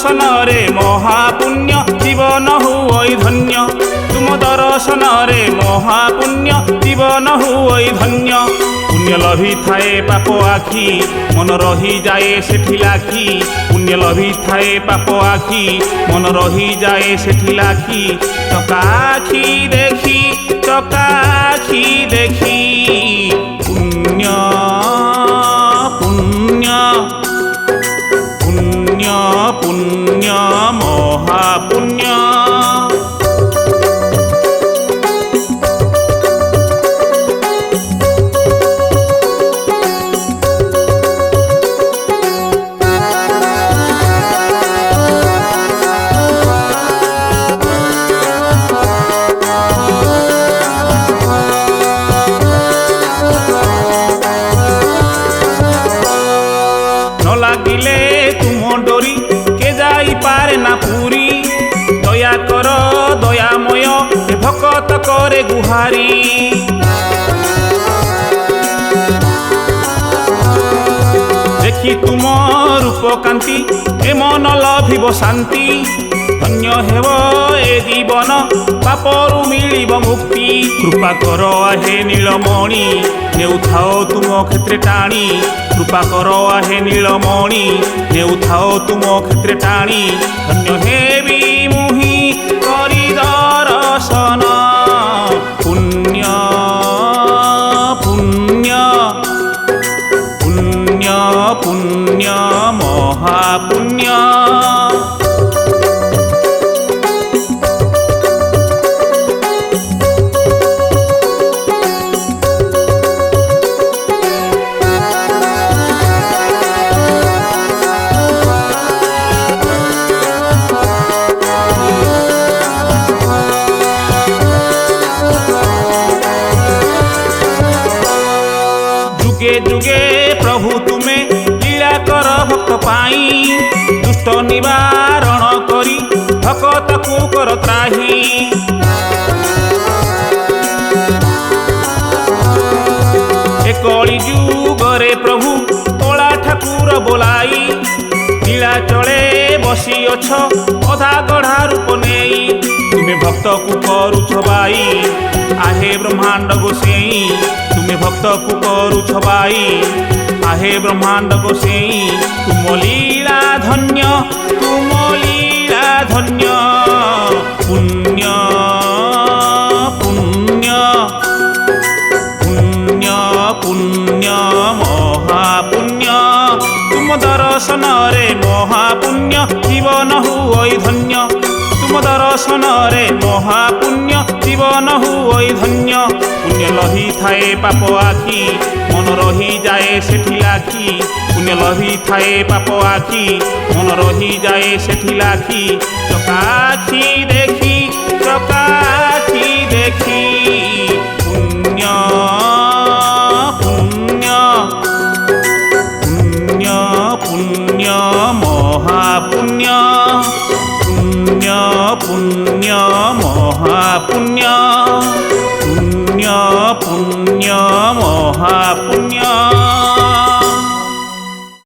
दर्शन रे महापुण्य जीवन हुई धन्य। तुम दर्शन रे महापुण्य जीवन हुई धन्य। पुण्य लभी थाए पाप आखि मन रही जाए सेठी लाखी। पुण्य लभी थाए पाप आखि मन रही जाए सेठी लाखी। चकाखी देखी चकाखी देखी पुण्य पुण्य पुण्य पुण्य महापुण्य। लागिले तुम डोरी के जाई पारे ना पूरी। दया कर दयामय हे भकत करे गुहारी। देखी तुम रूप कांति ए मन लभिब शांति। धन्य हेब ए जीवन पापरु मिलिब मुक्ति। कृपा कर आहे नीलमणि नेउथाओ तुम क्षेत्रे टाणी। कृपा कर आहे नीलमणि नेउथाओ तुम क्षेत्रे टाणी। धन्य हेबी मुहि करि दर्शन पुण्य पुण्य पुण्य पुण्य महापुण्य। जुगे जुगे प्रभु तुमे लीला कर भक्त पाई। दुष्ट निवारण करी भक्त को कर त्राही। ए कली जुगरे प्रभु तोला ठाकुर बोलाई। लीला चले बसी अछ अधा गढ़ा रूप नेई। तुमे भक्त को करुछ बाई आहे ब्रह्मांड गोसेई। तुमे भक्त को करुछ बाई आहे ब्रह्मांड गोसेई। तुम लीला धन्य तुम लीला धन्य पुण्य पुण्य पुण्य पुण्य महापुण्य। तुम दर्शन रे महापुण्य जीवन हुई धन्य। तुम दर्शन रे महापुण्य जीवन हुई धन्य। पुण्य लही थाए पाप आखि मन रही जाए सेठी लाखी। पुण्य लही थाए पाप आखि मन रही जाए सेठी लाखी। चकाखी देखी चकाखी देखी पुण्य पुण्य पुण्य पुण्य महापुण्य। पुण्य पुण्य महापुण्य पुण्य पुण्य महापुण्य।